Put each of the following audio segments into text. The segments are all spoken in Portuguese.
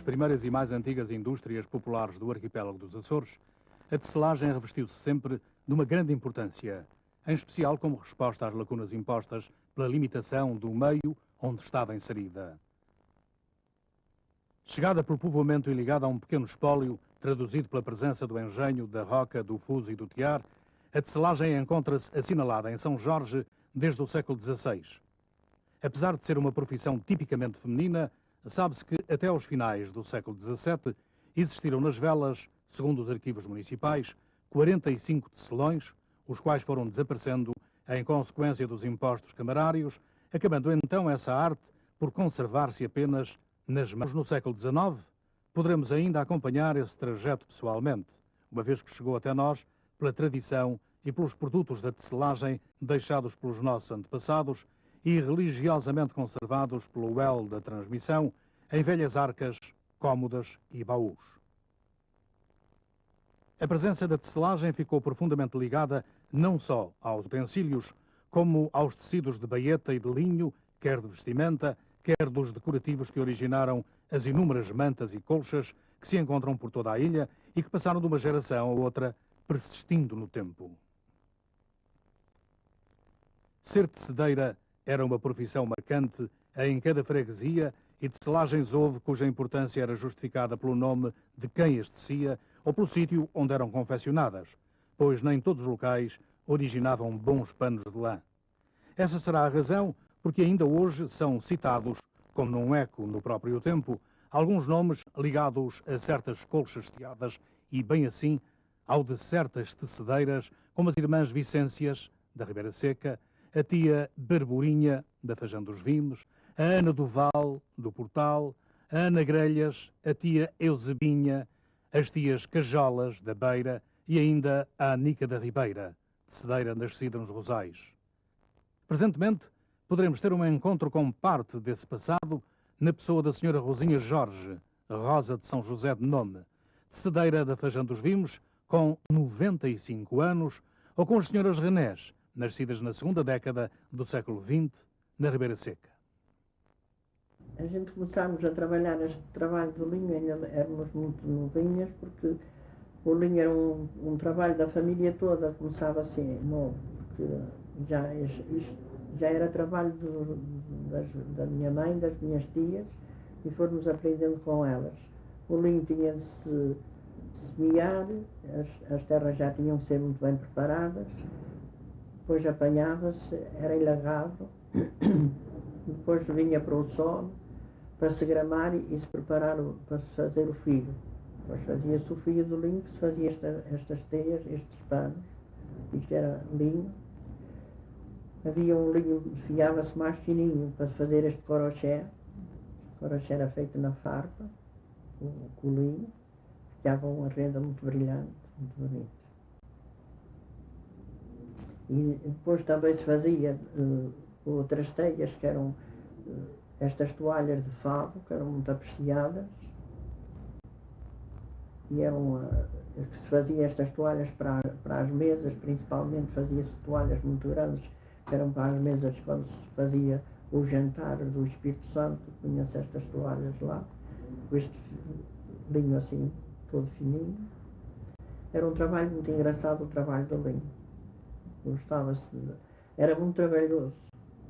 Primeiras e mais antigas indústrias populares do arquipélago dos Açores, a tecelagem revestiu-se sempre de uma grande importância, em especial como resposta às lacunas impostas pela limitação do meio onde estava inserida. Chegada pelo povoamento e ligada a um pequeno espólio, traduzido pela presença do engenho, da roca, do fuso e do tear, a tecelagem encontra-se assinalada em São Jorge desde o século XVI. Apesar de ser uma profissão tipicamente feminina, sabe-se que até aos finais do século XVII existiram nas velas, segundo os arquivos municipais, 45 tecelões, os quais foram desaparecendo em consequência dos impostos camarários, acabando então essa arte por conservar-se apenas nas mãos. No século XIX, poderemos ainda acompanhar esse trajeto pessoalmente, uma vez que chegou até nós pela tradição e pelos produtos da tecelagem deixados pelos nossos antepassados e religiosamente conservados pelo véu da transmissão em velhas arcas, cômodas e baús. A presença da tecelagem ficou profundamente ligada não só aos utensílios, como aos tecidos de baeta e de linho, quer de vestimenta, quer dos decorativos que originaram as inúmeras mantas e colchas que se encontram por toda a ilha e que passaram de uma geração a outra, persistindo no tempo. Ser tecedeira era uma profissão marcante em cada freguesia e tecelagens houve cuja importância era justificada pelo nome de quem as tecia ou pelo sítio onde eram confeccionadas, pois nem todos os locais originavam bons panos de lã. Essa será a razão porque ainda hoje são citados, como num eco no próprio tempo, alguns nomes ligados a certas colchas teadas e, bem assim, ao de certas tecedeiras, como as irmãs Vicências, da Ribeira Seca, a tia Barborinha, da Fajã dos Vimos, a Ana do Val, do Portal, a Ana Grelhas, a tia Eusebinha, as tias Cajolas, da Beira e ainda a Anica da Ribeira, tecedeira nascida nos Rosais. Presentemente, poderemos ter um encontro com parte desse passado na pessoa da senhora Rosinha Jorge, Rosa de São José de nome, tecedeira da Fajã dos Vimos, com 95 anos, ou com as senhoras Renés, nascidas na segunda década do século XX, na Ribeira Seca. A gente começámos a trabalhar este trabalho do linho, ainda éramos muito novinhas, porque o linho era um trabalho da família toda, começava assim, novo, porque isto já era trabalho da minha mãe, das minhas tias, e fomos aprendendo com elas. O linho tinha de se semear, as terras já tinham que ser muito bem preparadas, depois apanhava-se, era enlagado, depois vinha para o sol, para se gramar e se preparar para se fazer o fio. Depois fazia-se o fio do linho, que se fazia estas teias, estes panos, isto era linho. Havia um linho, fiava-se mais fininho para se fazer este coroché. O coroché era feito na farpa, com o linho, ficava uma renda muito brilhante, muito bonita. E depois também se fazia outras teias, que eram estas toalhas de fado, que eram muito apreciadas. e eram que se fazia estas toalhas para as mesas, principalmente fazia-se toalhas muito grandes, que eram para as mesas quando se fazia o jantar do Espírito Santo, punha-se estas toalhas lá, com este linho assim, todo fininho. Era um trabalho muito engraçado, o trabalho do linho. Gostava-se, era muito trabalhoso,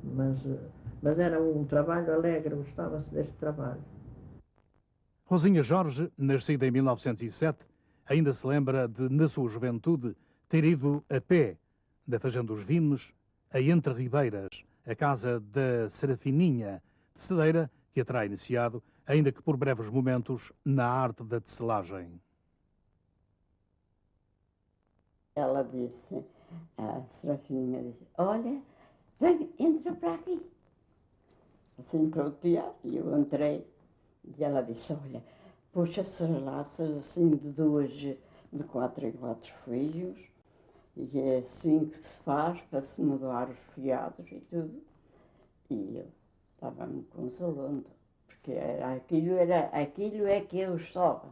mas era um trabalho alegre, gostava-se deste trabalho. Rosinha Jorge, nascida em 1907, ainda se lembra de, na sua juventude, ter ido a pé da Fazenda dos Vines a Entre Ribeiras, a casa da Serafininha, tecedeira que a terá iniciado, ainda que por breves momentos, na arte da tecelagem. Ela disse, a Serafininha disse, olha, vem, entra para aqui. Assim para o tear, e eu entrei. E ela disse, olha, puxa-se as laças assim de 4 em 4 fios, e é assim que se faz para se mudar os fiados e tudo. E eu estava-me consolando, porque aquilo é que eu estava.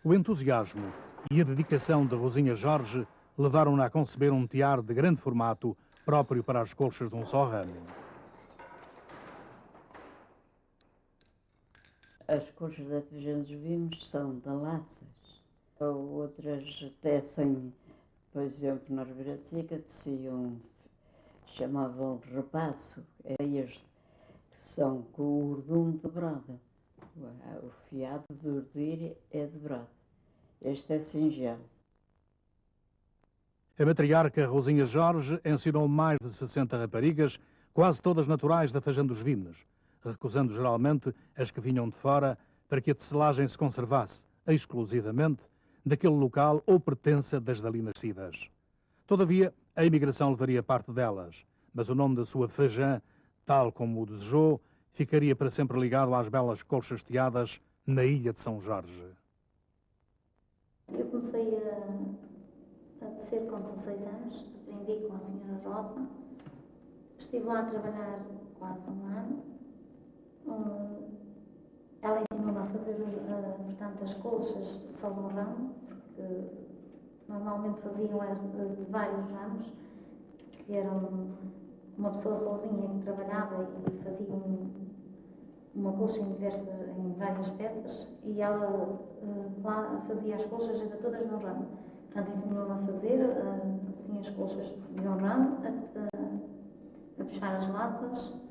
O entusiasmo e a dedicação de Rosinha Jorge levaram-na a conceber um tear de grande formato próprio para as colchas de um só ramo. As colchas da Fazenda dos Vimos são de laças. Outras tecem, por exemplo, na Ribeira Seca, teciam, chamavam repasso, eias que são com o urdume dobrado. O fiado de urdir é dobrado. Este é singelo. A matriarca Rosinha Jorge ensinou mais de 60 raparigas, quase todas naturais da Fazenda dos Vines, recusando geralmente as que vinham de fora para que a tecelagem se conservasse exclusivamente daquele local ou pertença das dali nascidas. Todavia, a imigração levaria parte delas, mas o nome da sua Fajã, tal como o desejou, ficaria para sempre ligado às belas colchas teadas na ilha de São Jorge. Eu comecei a tecer com 16 anos, aprendi com a senhora Rosa, estive lá a trabalhar quase um ano. Ela ensinou-me a fazer, portanto, as colchas só de um ramo, porque normalmente faziam de vários ramos, que eram uma pessoa sozinha que trabalhava e fazia uma colcha em várias peças, e ela lá fazia as colchas era todas de um ramo. Portanto, ensinou-me a fazer assim as colchas de um ramo, a puxar as laças,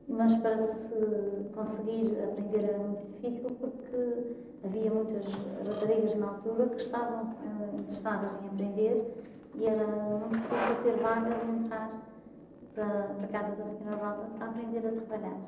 mas para se conseguir aprender era muito difícil, porque havia muitas raparigas na altura que estavam interessadas em aprender e era muito difícil ter vaga de entrar para a casa da senhora Rosa para aprender a trabalhar.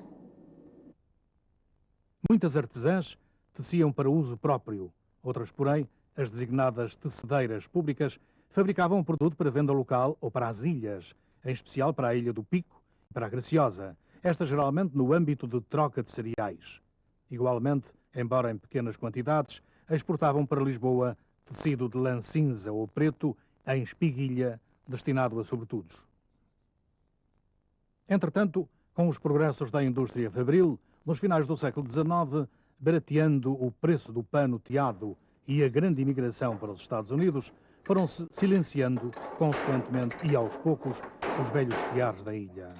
Muitas artesãs teciam para uso próprio. Outras, porém, as designadas tecedeiras públicas, fabricavam um produto para venda local ou para as ilhas, em especial para a Ilha do Pico e para a Graciosa, esta geralmente no âmbito de troca de cereais. Igualmente, embora em pequenas quantidades, exportavam para Lisboa tecido de lã cinza ou preto em espiguilha, destinado a sobretudos. Entretanto, com os progressos da indústria fabril, nos finais do século XIX, barateando o preço do pano teado e a grande imigração para os Estados Unidos, foram-se silenciando, consequentemente e aos poucos, os velhos teares da ilha.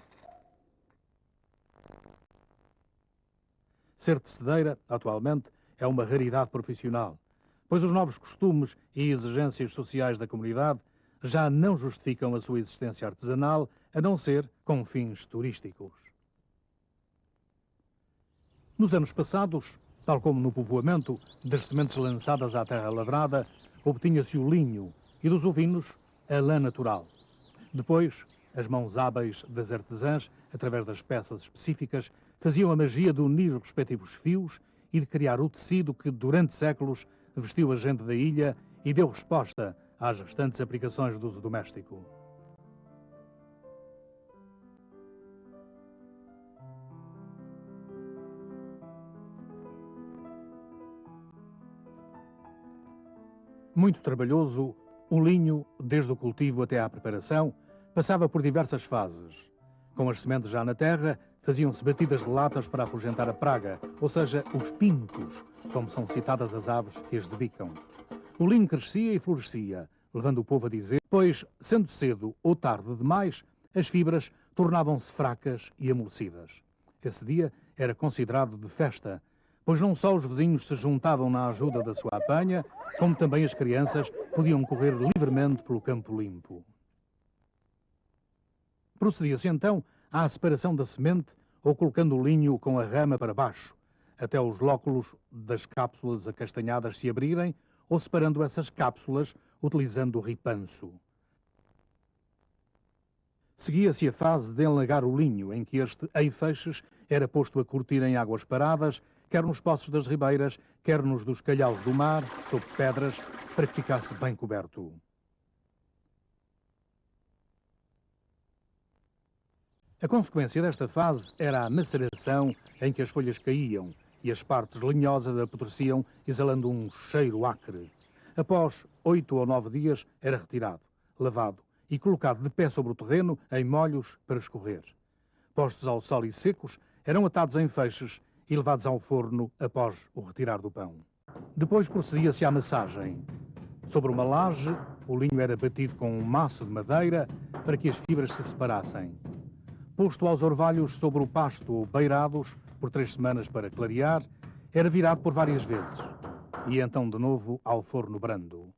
Ser tecedeira, atualmente, é uma raridade profissional, pois os novos costumes e exigências sociais da comunidade já não justificam a sua existência artesanal, a não ser com fins turísticos. Nos anos passados, tal como no povoamento, das sementes lançadas à terra lavrada, obtinha-se o linho e dos ovinos a lã natural. Depois, as mãos hábeis das artesãs, através das peças específicas, faziam a magia de unir os respectivos fios e de criar o tecido que, durante séculos, vestiu a gente da ilha e deu resposta às restantes aplicações de uso doméstico. Muito trabalhoso, o linho, desde o cultivo até à preparação, passava por diversas fases. Com as sementes já na terra, faziam-se batidas de latas para afugentar a praga, ou seja, os pincos, como são citadas as aves que as debicam. O linho crescia e florescia, levando o povo a dizer, pois, sendo cedo ou tarde demais, as fibras tornavam-se fracas e amolecidas. Esse dia era considerado de festa, pois não só os vizinhos se juntavam na ajuda da sua apanha, como também as crianças podiam correr livremente pelo campo limpo. Procedia-se então à separação da semente ou colocando o linho com a rama para baixo, até os lóculos das cápsulas acastanhadas se abrirem, ou separando essas cápsulas utilizando o ripanço. Seguia-se a fase de enlagar o linho, em que este eifeixes era posto a curtir em águas paradas, quer nos poços das ribeiras, quer nos dos calhaus do mar, sob pedras, para que ficasse bem coberto. A consequência desta fase era a maceração, em que as folhas caíam e as partes lenhosas apodreciam, exalando um cheiro acre. Após 8 ou 9 dias, era retirado, lavado e colocado de pé sobre o terreno, em molhos, para escorrer. Postos ao sol e secos, eram atados em feixes e levados ao forno após o retirar do pão. Depois procedia-se à massagem. Sobre uma laje, o linho era batido com um maço de madeira para que as fibras se separassem. Posto aos orvalhos sobre o pasto ou beirados, por 3 semanas para clarear, era virado por várias vezes, e então de novo ao forno brando.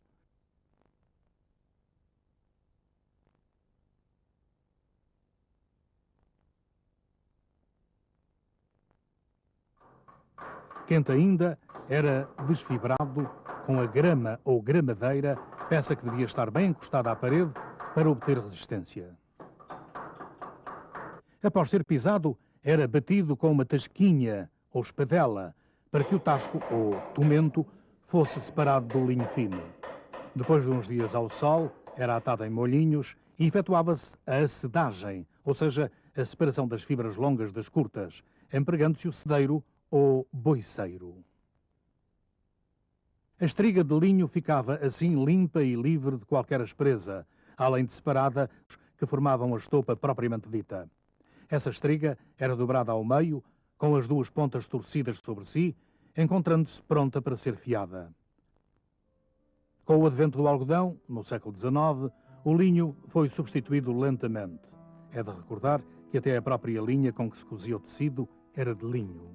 Quente ainda, era desfibrado com a grama ou gramadeira, peça que devia estar bem encostada à parede para obter resistência. Após ser pisado, era batido com uma tasquinha ou espadela, para que o tasco ou tumento fosse separado do linho fino. Depois de uns dias ao sol, era atado em molhinhos e efetuava-se a acedagem, ou seja, a separação das fibras longas das curtas, empregando-se o sedeiro ou boiceiro. A estriga de linho ficava assim limpa e livre de qualquer aspereza, além de separada que formavam a estopa propriamente dita. Essa estriga era dobrada ao meio, com as 2 pontas torcidas sobre si, encontrando-se pronta para ser fiada. Com o advento do algodão, no século XIX, o linho foi substituído lentamente. É de recordar que até a própria linha com que se cosia o tecido era de linho.